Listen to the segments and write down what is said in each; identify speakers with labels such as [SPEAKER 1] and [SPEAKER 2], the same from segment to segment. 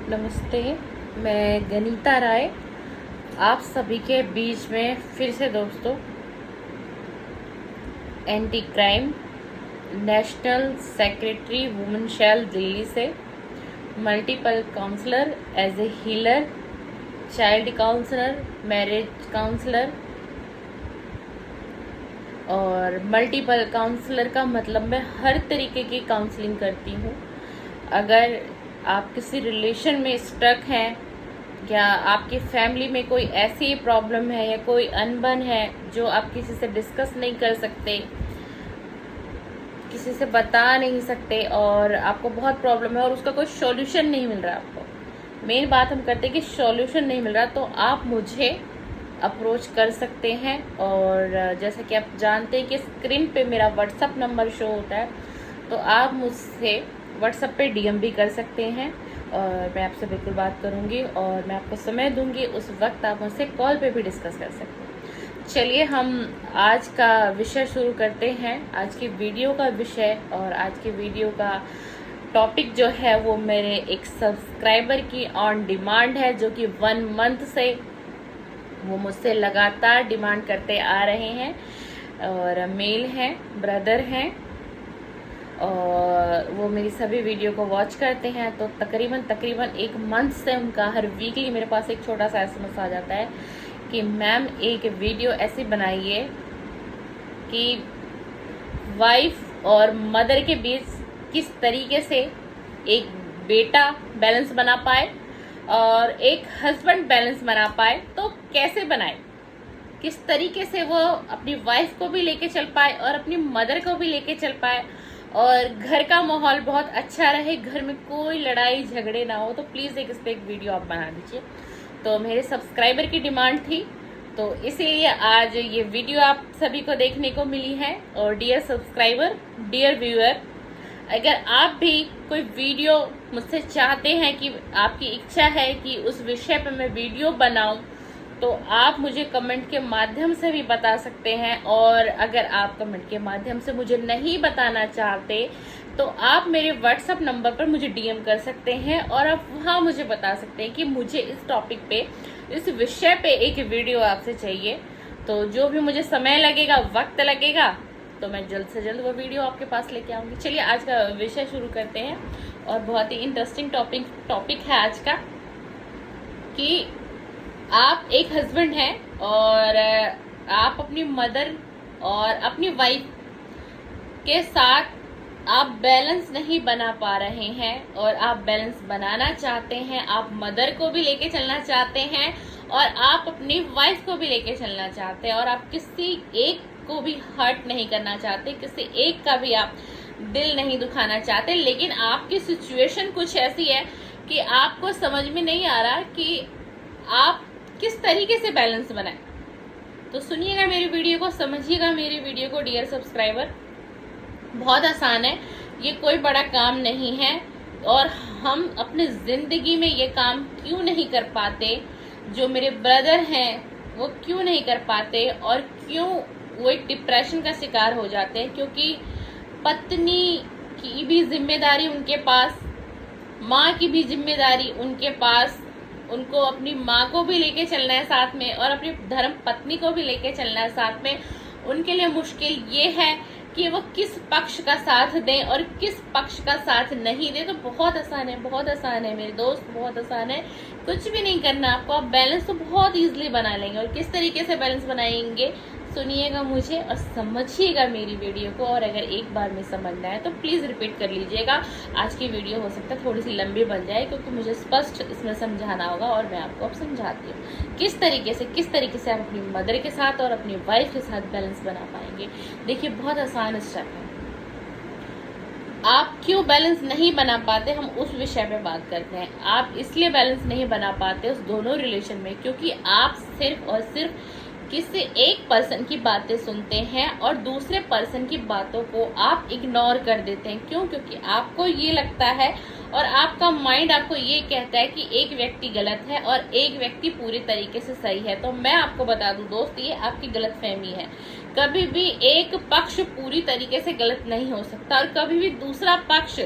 [SPEAKER 1] नमस्ते। मैं गनीता राय आप सभी के बीच में फिर से दोस्तों anti crime national secretary women cell Delhi से multiple counsellor as a healer, child counsellor, marriage counsellor. और मल्टीपल काउंसलर का मतलब मैं हर तरीके की काउंसलिंग करती हूँ। अगर आप किसी रिलेशन में स्टक हैं या आपकी फैमिली में कोई ऐसी प्रॉब्लम है या कोई अनबन है जो आप किसी से डिस्कस नहीं कर सकते, किसी से बता नहीं सकते और आपको बहुत प्रॉब्लम है और उसका कोई सॉल्यूशन नहीं मिल रहा, आपको मेन बात हम करते हैं कि सॉल्यूशन नहीं मिल रहा, तो आप मुझे अप्रोच कर सकते हैं। और जैसा कि आप जानते हैं कि स्क्रीन पे मेरा व्हाट्सअप नंबर शो होता है, तो आप मुझसे व्हाट्सएप पे डीएम भी कर सकते हैं और मैं आपसे बिल्कुल बात करूंगी और मैं आपको समय दूंगी, उस वक्त आप मुझसे कॉल पे भी डिस्कस कर सकते हैं। चलिए हम आज का विषय शुरू करते हैं, आज की वीडियो का विषय। और आज की वीडियो का टॉपिक जो है वो मेरे एक सब्सक्राइबर की ऑन डिमांड है, जो कि 1 मंथ से वो मुझसे लगातार डिमांड करते आ रहे हैं और मेल हैं, ब्रदर हैं और वो मेरी सभी वीडियो को वॉच करते हैं। तो तकरीबन 1 मंथ से उनका हर वीकली मेरे पास एक छोटा सा एसएमएस आ जाता है कि मैम एक वीडियो ऐसी बनाइए कि वाइफ और मदर के बीच किस तरीके से एक बेटा बैलेंस बना पाए और एक हस्बैंड बैलेंस बना पाए, तो कैसे बनाए, किस तरीके से वो अपनी वाइफ को भी लेके चल पाए और अपनी मदर को भी लेके चल पाए और घर का माहौल बहुत अच्छा रहे, घर में कोई लड़ाई झगड़े ना हो। तो प्लीज़ इस पर एक वीडियो आप बना दीजिए। तो मेरे सब्सक्राइबर की डिमांड थी, तो इसीलिए आज ये वीडियो आप सभी को देखने को मिली है। और डियर सब्सक्राइबर, डियर व्यूअर, अगर आप भी कोई वीडियो मुझसे चाहते हैं कि आपकी इच्छा है कि उस विषय पर मैं वीडियो बनाऊं, तो आप मुझे कमेंट के माध्यम से भी बता सकते हैं। और अगर आप कमेंट के माध्यम से मुझे नहीं बताना चाहते तो आप मेरे व्हाट्सएप नंबर पर मुझे डीएम कर सकते हैं और आप वहाँ मुझे बता सकते हैं कि मुझे इस टॉपिक पे, इस विषय पे एक वीडियो आपसे चाहिए। तो जो भी मुझे समय लगेगा, वक्त लगेगा, तो मैं जल्द से जल्द वो वीडियो आपके पास लेके आऊँगी। चलिए आज का विषय शुरू करते हैं। और बहुत ही इंटरेस्टिंग टॉपिक है आज का कि आप एक हस्बैंड हैं और आप अपनी मदर और अपनी वाइफ के साथ आप बैलेंस नहीं बना पा रहे हैं और आप बैलेंस बनाना चाहते हैं। आप मदर को भी लेके चलना चाहते हैं और आप अपनी वाइफ को भी लेके चलना चाहते हैं और आप किसी एक को भी हर्ट नहीं करना चाहते, किसी एक का भी आप दिल नहीं दुखाना चाहते। लेकिन आपकी सिचुएशन कुछ ऐसी है कि आपको समझ में नहीं आ रहा कि आप किस तरीके से बैलेंस बनाएं। तो सुनिएगा मेरी वीडियो को, समझिएगा मेरी वीडियो को डियर सब्सक्राइबर। बहुत आसान है, ये कोई बड़ा काम नहीं है और हम अपने जिंदगी में ये काम क्यों नहीं कर पाते, जो मेरे ब्रदर हैं वो क्यों नहीं कर पाते और क्यों वो एक डिप्रेशन का शिकार हो जाते हैं, क्योंकि पत्नी की भी जिम्मेदारी उनके पास, माँ की भी जिम्मेदारी उनके पास, उनको अपनी माँ को भी लेके चलना है साथ में और अपनी धर्म पत्नी को भी लेके चलना है साथ में। उनके लिए मुश्किल ये है कि वो किस पक्ष का साथ दें और किस पक्ष का साथ नहीं दें। तो बहुत आसान है, बहुत आसान है मेरे दोस्त, बहुत आसान है, कुछ भी नहीं करना आपको, आप बैलेंस तो बहुत ईजिली बना लेंगे। और किस तरीके से बैलेंस बनाएंगे, सुनिएगा मुझे और समझिएगा मेरी वीडियो को। और अगर एक बार में समझना है तो प्लीज़ रिपीट कर लीजिएगा। आज की वीडियो हो सकता है थोड़ी सी लंबी बन जाए, क्योंकि मुझे स्पष्ट इसमें समझाना होगा और मैं आपको अब समझाती हूँ किस तरीके से आप अपनी मदर के साथ और अपनी वाइफ के साथ बैलेंस बना पाएंगे। देखिए बहुत आसान स्टेप है। आप क्यों बैलेंस नहीं बना पाते, हम उस विषय पे बात करते हैं। आप इसलिए बैलेंस नहीं बना पाते उस दोनों रिलेशन में क्योंकि आप सिर्फ और सिर्फ किसी एक पर्सन की बातें सुनते हैं और दूसरे पर्सन की बातों को आप इग्नोर कर देते हैं। क्यों? क्योंकि आपको ये लगता है और आपका माइंड आपको ये कहता है कि एक व्यक्ति गलत है और एक व्यक्ति पूरी तरीके से सही है। तो मैं आपको बता दूं दोस्त, ये आपकी गलतफहमी है। कभी भी एक पक्ष पूरी तरीके से गलत नहीं हो सकता और कभी भी दूसरा पक्ष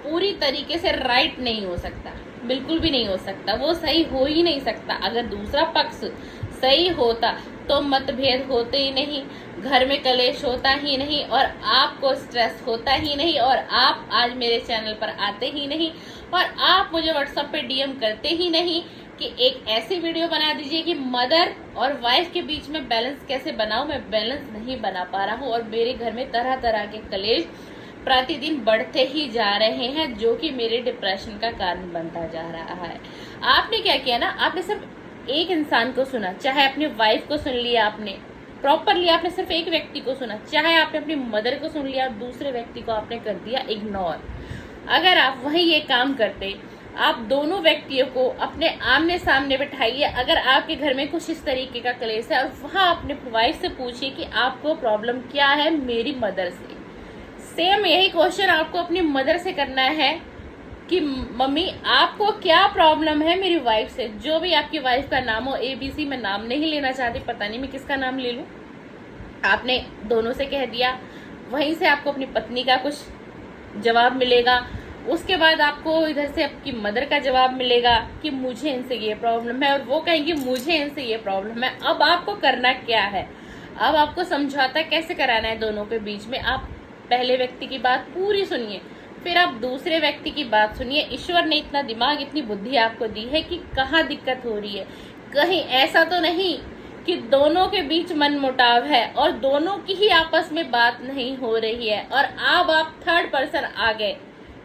[SPEAKER 1] पूरी तरीके से राइट नहीं हो सकता, बिल्कुल भी नहीं हो सकता, वो सही हो ही नहीं सकता। अगर दूसरा पक्ष सही होता तो मतभेद होते ही नहीं, घर में कलेश होता ही नहीं, और आपको स्ट्रेस होता ही नहीं, और आप आज मेरे चैनल पर आते ही नहीं, और आप मुझे व्हाट्सएप पे डीएम करते ही नहीं कि एक ऐसी वीडियो बना दीजिए कि मदर और वाइफ के बीच में बैलेंस कैसे बनाऊं। मैं बैलेंस नहीं बना पा रहा हूं और मेरे घर में तरह तरह के कलेश प्रतिदिन बढ़ते ही जा रहे हैं, जो कि मेरे डिप्रेशन का कारण बनता जा रहा है। आपने क्या किया ना, आपने सिर्फ एक इंसान को सुना, चाहे अपनी वाइफ को सुन लिया आपने प्रॉपरली, आपने सिर्फ एक व्यक्ति को सुना, चाहे आपने अपनी मदर को सुन लिया, दूसरे व्यक्ति को आपने कर दिया इग्नोर। अगर आप वही ये काम करते, आप दोनों व्यक्तियों को अपने आमने सामने बिठाइए, अगर आपके घर में कुछ इस तरीके का क्लेश है, और वहां अपने वाइफ से पूछिए कि आपको प्रॉब्लम क्या है मेरी मदर से। सेम यही क्वेश्चन आपको अपनी मदर से करना है कि मम्मी आपको क्या प्रॉब्लम है मेरी वाइफ से। जो भी आपकी वाइफ का नाम हो, ABC, मैं नाम नहीं लेना चाहती, पता नहीं मैं किसका नाम ले लूं। आपने दोनों से कह दिया, वहीं से आपको अपनी पत्नी का कुछ जवाब मिलेगा, उसके बाद आपको इधर से आपकी मदर का जवाब मिलेगा कि मुझे इनसे ये प्रॉब्लम है, और वो कहेंगे मुझे इनसे ये प्रॉब्लम है। अब आपको करना क्या है, अब आपको समझौता कैसे कराना है दोनों के बीच में। आप पहले व्यक्ति की बात पूरी सुनिए, फिर आप दूसरे व्यक्ति की बात सुनिए। ईश्वर ने इतना दिमाग, इतनी बुद्धि आपको दी है कि कहाँ दिक्कत हो रही है। कहीं ऐसा तो नहीं कि दोनों के बीच मनमुटाव है और दोनों की ही आपस में बात नहीं हो रही है, और अब आप थर्ड पर्सन आ गए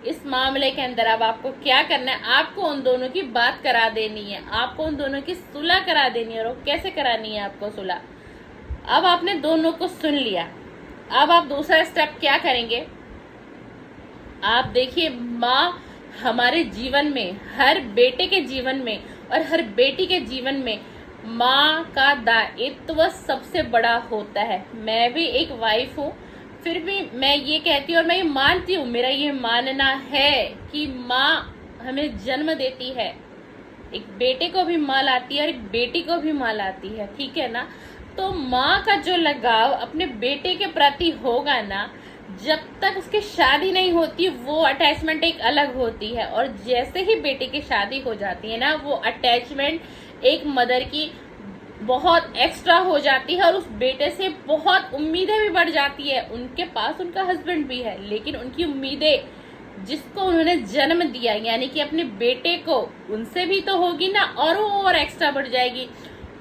[SPEAKER 1] इस मामले के अंदर। अब आपको क्या करना है, आपको उन दोनों की बात करा देनी है, आपको उन दोनों की सुलह करा देनी है। और वो कैसे करानी है आपको सुलह, अब आपने दोनों को सुन लिया, अब आप दूसरा स्टेप क्या करेंगे। आप देखिए, माँ हमारे जीवन में, हर बेटे के जीवन में और हर बेटी के जीवन में माँ का दायित्व सबसे बड़ा होता है। मैं भी एक वाइफ हूँ, फिर भी मैं ये कहती हूँ और मैं ये मानती हूँ, मेरा ये मानना है कि माँ हमें जन्म देती है, एक बेटे को भी माँ लाती है और एक बेटी को भी माँ लाती है, ठीक है ना। तो माँ का जो लगाव अपने बेटे के प्रति होगा ना, जब तक उसकी शादी नहीं होती वो अटैचमेंट एक अलग होती है, और जैसे ही बेटे की शादी हो जाती है ना, वो अटैचमेंट एक मदर की बहुत एक्स्ट्रा हो जाती है, और उस बेटे से बहुत उम्मीदें भी बढ़ जाती है। उनके पास उनका हस्बैंड भी है, लेकिन उनकी उम्मीदें जिसको उन्होंने जन्म दिया यानी कि अपने बेटे को, उनसे भी तो होगी ना, और वो और एक्स्ट्रा बढ़ जाएगी।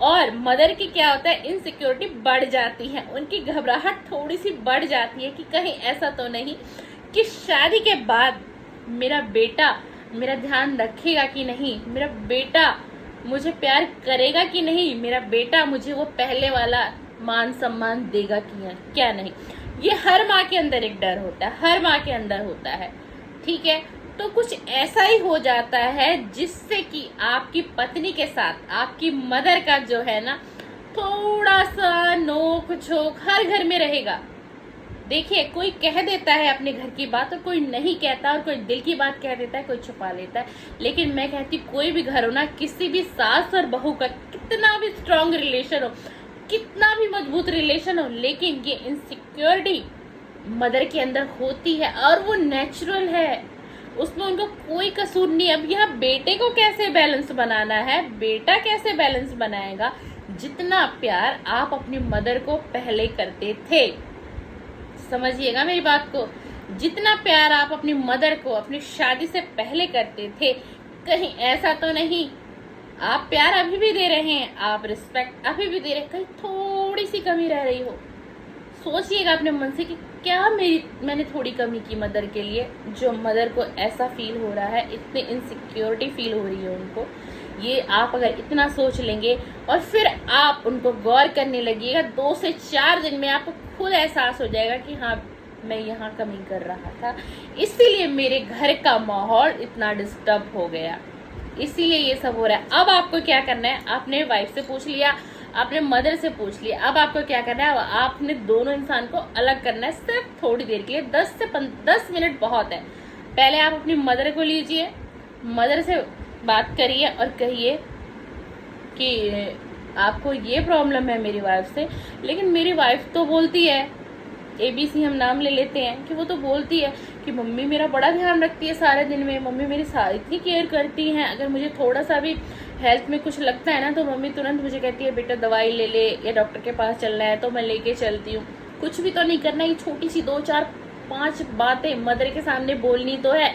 [SPEAKER 1] और मदर की क्या होता है, इनसिक्योरिटी बढ़ जाती है, उनकी घबराहट थोड़ी सी बढ़ जाती है कि कहीं ऐसा तो नहीं कि शादी के बाद मेरा बेटा मेरा ध्यान रखेगा कि नहीं, मेरा बेटा मुझे प्यार करेगा कि नहीं, मेरा बेटा मुझे वो पहले वाला मान सम्मान देगा कि क्या नहीं। ये हर माँ के अंदर एक डर होता है, हर माँ के अंदर होता है, ठीक है। तो कुछ ऐसा ही हो जाता है जिससे कि आपकी पत्नी के साथ आपकी मदर का जो है ना, थोड़ा सा नोक झोंक हर घर में रहेगा। देखिए, कोई कह देता है अपने घर की बात और कोई नहीं कहता, और कोई दिल की बात कह देता है, कोई छुपा लेता है। लेकिन मैं कहती, कोई भी घर हो ना, किसी भी सास और बहू का कितना भी स्ट्रांग रिलेशन हो, कितना भी मजबूत रिलेशन हो, लेकिन ये इनसिक्योरिटी मदर के अंदर होती है और वो नेचुरल है, उसमें उनका कोई कसूर नहीं। अब यहाँ बेटे को कैसे बैलेंस बनाना है, बेटा कैसे बैलेंस बनाएगा। जितना प्यार आप अपनी मदर को पहले करते थे, समझिएगा मेरी बात को, जितना प्यार आप अपनी मदर को अपनी शादी से पहले करते थे, कहीं ऐसा तो नहीं आप प्यार अभी भी दे रहे हैं, आप रिस्पेक्ट अभी भी दे रहे हैं, कहीं थोड़ी सी कमी रह रही हो। सोचिएगा अपने मन से कि क्या मैंने थोड़ी कमी की मदर के लिए, जो मदर को ऐसा फील हो रहा है, इतनी इनसिक्योरिटी फील हो रही है उनको। ये आप अगर इतना सोच लेंगे और फिर आप उनको गौर करने लगिएगा, 2 से 4 दिन में आपको खुद एहसास हो जाएगा कि हाँ, मैं यहाँ कमी कर रहा था, इसीलिए मेरे घर का माहौल इतना डिस्टर्ब हो गया, इसीलिए ये सब हो रहा है। अब आपको क्या करना है, आपने वाइफ से पूछ लिया, आपने मदर से पूछ लिया, अब आपको क्या करना है, आपने दोनों इंसान को अलग करना है, सिर्फ थोड़ी देर के लिए, 10 मिनट बहुत है। पहले आप अपनी मदर को लीजिए, मदर से बात करिए और कहिए कि आपको ये प्रॉब्लम है मेरी वाइफ से, लेकिन मेरी वाइफ तो बोलती है, ABC हम नाम ले लेते हैं, कि वो तो बोलती है कि मम्मी मेरा बड़ा ध्यान रखती है सारे दिन में, मम्मी मेरी इतनी केयर करती हैं। अगर मुझे थोड़ा सा भी हेल्थ में कुछ लगता है ना तो मम्मी तुरंत मुझे कहती है बेटा दवाई ले ले या डॉक्टर के पास चलना है तो मैं लेके चलती हूँ। कुछ भी तो नहीं करना, ये छोटी सी 2 4 5 बातें मदर के सामने बोलनी तो है,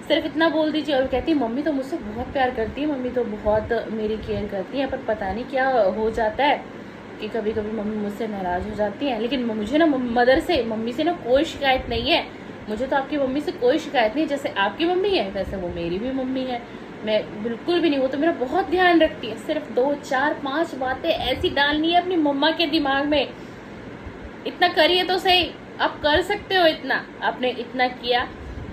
[SPEAKER 1] सिर्फ इतना बोल दीजिए। और कहती है मम्मी तो मुझसे बहुत प्यार करती है, मम्मी तो बहुत मेरी केयर करती है, पर पता नहीं क्या हो जाता है कि कभी कभी मम्मी मुझसे नाराज़ हो जाती हैं। लेकिन मुझे ना मदर से, मम्मी से ना कोई शिकायत नहीं है। मुझे तो आपकी मम्मी से कोई शिकायत नहीं, जैसे आपकी मम्मी है वैसे वो मेरी भी मम्मी है। मैं बिल्कुल भी नहीं, वो तो मेरा बहुत ध्यान रखती है। सिर्फ 2 4 5 बातें ऐसी डालनी है अपनी मम्मा के दिमाग में। इतना करिए तो सही, आप कर सकते हो इतना। आपने इतना किया,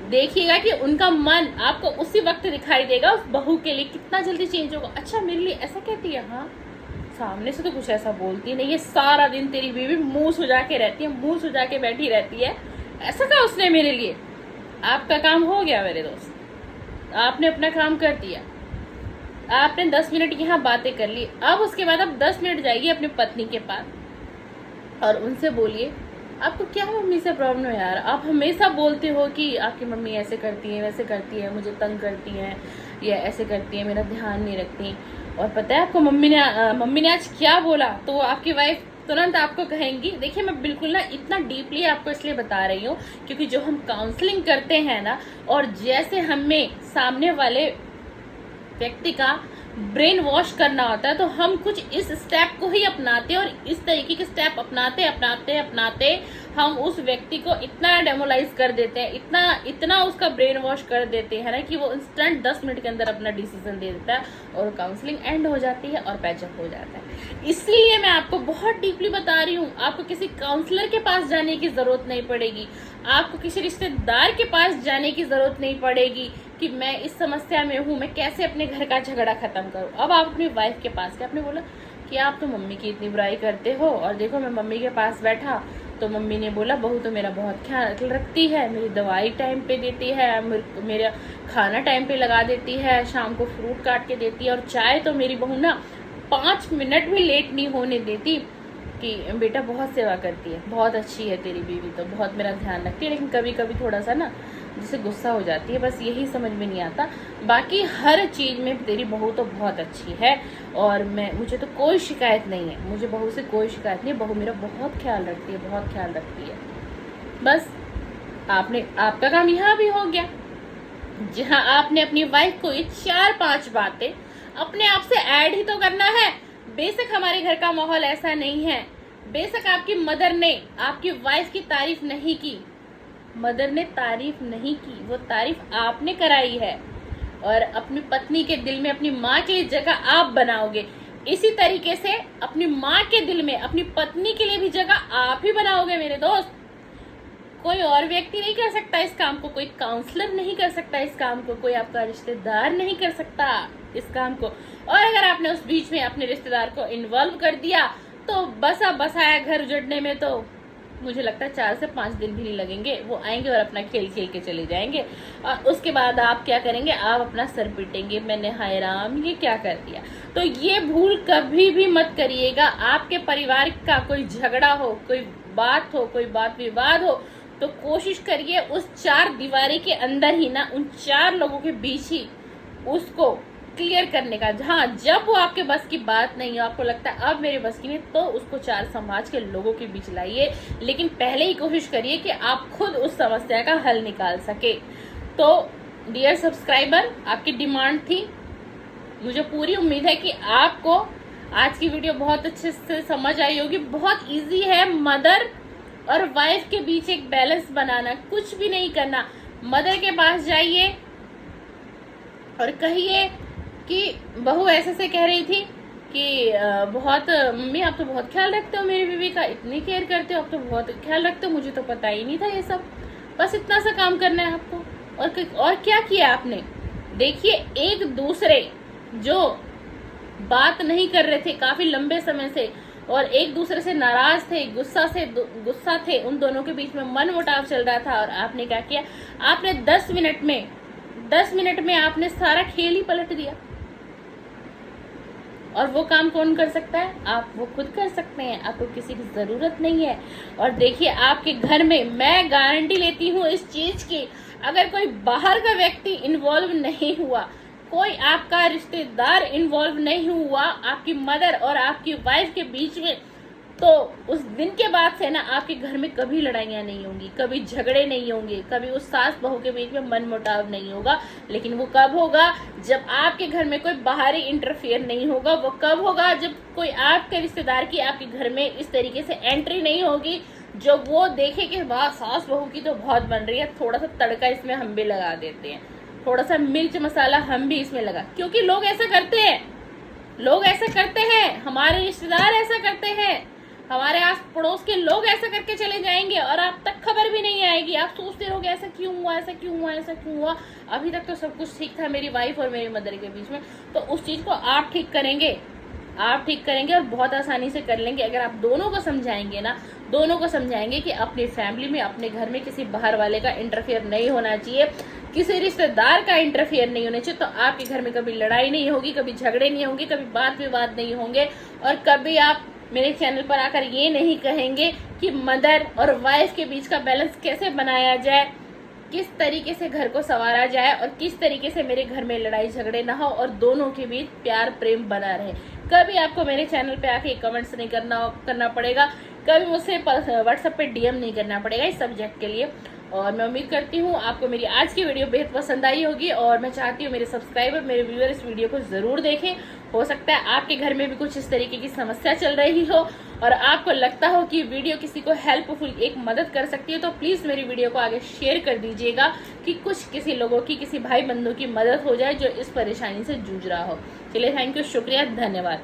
[SPEAKER 1] देखिएगा कि उनका मन आपको उसी वक्त दिखाई देगा उस बहू के लिए कितना जल्दी चेंज होगा। अच्छा मेरे लिए ऐसा कहती है, हाँ सामने से तो कुछ ऐसा बोलती नहीं है, सारा दिन तेरी बीवी मुंह सुजा के रहती है, मुंह सुजा के बैठी रहती है, ऐसा कहा उसने मेरे लिए। आपका काम हो गया मेरे दोस्त, आपने अपना काम कर दिया। आपने 10 मिनट यहाँ बातें कर ली, अब उसके बाद आप 10 मिनट जाइए अपनी पत्नी के पास और उनसे बोलिए आपको क्या मम्मी से प्रॉब्लम है यार। आप हमेशा बोलते हो कि आपकी मम्मी ऐसे करती है, वैसे करती है, मुझे तंग करती है या ऐसे करती है, मेरा ध्यान नहीं रखती। और पता है आपको मम्मी ने आज क्या बोला, तो आपकी वाइफ तुरंत आपको कहेंगी। देखिए मैं बिल्कुल ना इतना डीपली आपको इसलिए बता रही हूँ क्योंकि जो हम काउंसलिंग करते हैं ना, और जैसे हमें सामने वाले व्यक्ति का ब्रेन वॉश करना होता है तो हम कुछ इस स्टेप को ही अपनाते हैं, और इस तरीके के स्टेप अपनाते हम उस व्यक्ति को इतना डेमोलाइज कर देते हैं, इतना उसका ब्रेन वॉश कर देते हैं ना कि वो इंस्टेंट 10 मिनट के अंदर अपना डिसीजन दे देता है और काउंसलिंग एंड हो जाती है और पैचअप हो जाता है। इसलिए मैं आपको बहुत डीपली बता रही हूँ, आपको किसी काउंसलर के पास जाने की जरूरत नहीं पड़ेगी, आपको किसी रिश्तेदार के पास जाने की जरूरत नहीं पड़ेगी कि मैं इस समस्या में हूँ, मैं कैसे अपने घर का झगड़ा खत्म करूँ। अब आप अपनी वाइफ के पास गए, आपने बोला कि आप तो मम्मी की इतनी बुराई करते हो, और देखो मैं मम्मी के पास बैठा तो मम्मी ने बोला बहू तो मेरा बहुत ख्याल रखती है, मेरी दवाई टाइम पे देती है, मेरा खाना टाइम पे लगा देती है, शाम को फ्रूट काट के देती है, और चाय तो मेरी बहू ना 5 मिनट भी लेट नहीं होने देती, कि बेटा बहुत सेवा करती है, बहुत अच्छी है तेरी बीवी, तो बहुत मेरा ध्यान रखती है। लेकिन कभी कभी थोड़ा सा ना जिसे गुस्सा हो जाती है, बस यही समझ में नहीं आता, बाकी हर चीज़ में तेरी बहू तो बहुत अच्छी है और मुझे तो कोई शिकायत नहीं है, मुझे बहू से कोई शिकायत नहीं है, बहू मेरा बहुत ख्याल रखती है, बहुत ख्याल रखती है। बस आपका काम यहाँ भी हो गया, जहाँ आपने अपनी वाइफ को ये 4-5 बातें अपने आप से ऐड ही तो करना है। बेशक हमारे घर का माहौल ऐसा नहीं है, बेशक आपकी मदर ने आपकी वाइफ की तारीफ नहीं की, मदर ने तारीफ नहीं की, वो तारीफ आपने कराई है, और अपनी पत्नी के दिल में अपनी माँ के लिए जगह आप बनाओगे। इसी तरीके से अपनी माँ के दिल में अपनी पत्नी के लिए भी जगह आप ही बनाओगे मेरे दोस्त। कोई और व्यक्ति नहीं कर सकता इस काम को, कोई काउंसलर नहीं कर सकता इस काम को, कोई आपका रिश्तेदार नहीं कर सकता इस काम को। और अगर आपने उस बीच में अपने रिश्तेदार को इन्वॉल्व कर दिया तो बसाया घर उजड़ने में तो मुझे लगता है 4 से 5 दिन भी नहीं लगेंगे, वो आएंगे और अपना खेल खेल के चले जाएंगे। और उसके बाद आप क्या करेंगे, आप अपना सर पीटेंगे, मैंने हाय राम ये क्या कर दिया। तो ये भूल कभी भी मत करिएगा। आपके परिवार का कोई झगड़ा हो, कोई बात हो, कोई बात विवाद हो, तो कोशिश करिए उस 4 दीवारी के अंदर ही ना, उन 4 लोगों के बीच ही उसको क्लियर करने का। हाँ, जब वो आपके बस की बात नहीं है, आपको लगता है अब मेरे बस की नहीं, तो उसको 4 समाज के लोगों के बीच लाइए, लेकिन पहले ही कोशिश करिए कि आप खुद उस समस्या का हल निकाल सके। तो डियर सब्सक्राइबर, आपकी डिमांड थी, मुझे पूरी उम्मीद है कि आपको आज की वीडियो बहुत अच्छे से समझ आई होगी। बहुत इजी है मदर और वाइफ के बीच एक बैलेंस बनाना, कुछ भी नहीं करना। मदर के पास जाइए और कहिए कि बहू ऐसे से कह रही थी कि बहुत मम्मी आप तो बहुत ख्याल रखते हो मेरी बीवी का, इतनी केयर करते हो, आप तो बहुत ख्याल रखते हो, मुझे तो पता ही नहीं था ये सब। बस इतना सा काम करना है आपको। और क्या किया आपने, देखिए एक दूसरे जो बात नहीं कर रहे थे काफी लंबे समय से और एक दूसरे से नाराज थे, गुस्सा थे, उन दोनों के बीच में मनमुटाव चल रहा था, और आपने क्या किया, आपने 10 मिनट में आपने सारा खेल ही पलट दिया। और वो काम कौन कर सकता है? आप वो खुद कर सकते हैं, आपको किसी की ज़रूरत नहीं है। और देखिए आपके घर में मैं गारंटी लेती हूँ इस चीज़ की, अगर कोई बाहर का व्यक्ति इन्वॉल्व नहीं हुआ, कोई आपका रिश्तेदार इन्वॉल्व नहीं हुआ आपकी मदर और आपकी वाइफ के बीच में, तो उस दिन के बाद से ना आपके घर में कभी लड़ाइयाँ नहीं होंगी, कभी झगड़े नहीं होंगे, कभी उस सास बहू के बीच में मन मुटाव नहीं होगा। लेकिन वो कब होगा? जब आपके घर में कोई बाहरी इंटरफेयर नहीं होगा। वो कब होगा? जब कोई आपके रिश्तेदार की आपके घर में इस तरीके से एंट्री नहीं होगी जो वो देखे कि वाह सास बहू की तो बहुत बन रही है, थोड़ा सा तड़का इसमें हम भी लगा देते हैं, थोड़ा सा मिर्च मसाला हम भी इसमें लगा। क्योंकि लोग ऐसा करते हैं, लोग ऐसा करते हैं, हमारे रिश्तेदार ऐसा करते हैं, हमारे आस पड़ोस के लोग ऐसा करके चले जाएंगे और आप तक खबर भी नहीं आएगी। आप सोचते रहोगे ऐसा क्यों हुआ, ऐसा क्यों हुआ, ऐसा क्यों हुआ, अभी तक तो सब कुछ ठीक था मेरी वाइफ और मेरी मदर के बीच में। तो उस चीज को आप ठीक करेंगे, आप ठीक करेंगे और बहुत आसानी से कर लेंगे अगर आप दोनों को समझाएंगे ना, दोनों को समझाएंगे कि अपनी फैमिली में, अपने घर में किसी बाहर वाले का इंटरफेयर नहीं होना चाहिए, किसी रिश्तेदार का इंटरफेयर नहीं होना चाहिए। तो आपके घर में कभी लड़ाई नहीं होगी, कभी झगड़े नहीं होंगे, कभी बात विवाद नहीं होंगे, और कभी आप मेरे चैनल पर आकर ये नहीं कहेंगे कि मदर और वाइफ के बीच का बैलेंस कैसे बनाया जाए, किस तरीके से घर को संवारा जाए और किस तरीके से मेरे घर में लड़ाई झगड़े ना हो और दोनों के बीच प्यार प्रेम बना रहे। कभी आपको मेरे चैनल पे आके कमेंट्स नहीं करना पड़ेगा, कभी मुझसे व्हाट्सएप पे डीएम नहीं करना पड़ेगा इस सब्जेक्ट के लिए। और मैं उम्मीद करती हूँ आपको मेरी आज की वीडियो बेहद पसंद आई होगी, और मैं चाहती हूँ मेरे सब्सक्राइबर, मेरे व्यूअर इस वीडियो को ज़रूर देखें। हो सकता है आपके घर में भी कुछ इस तरीके की समस्या चल रही हो और आपको लगता हो कि वीडियो किसी को हेल्पफुल, एक मदद कर सकती है, तो प्लीज़ मेरी वीडियो को आगे शेयर कर दीजिएगा कि कुछ किसी लोगों की, किसी भाई बंधु की मदद हो जाए जो इस परेशानी से जूझ रहा हो। चलिए, थैंक यू, शुक्रिया, धन्यवाद।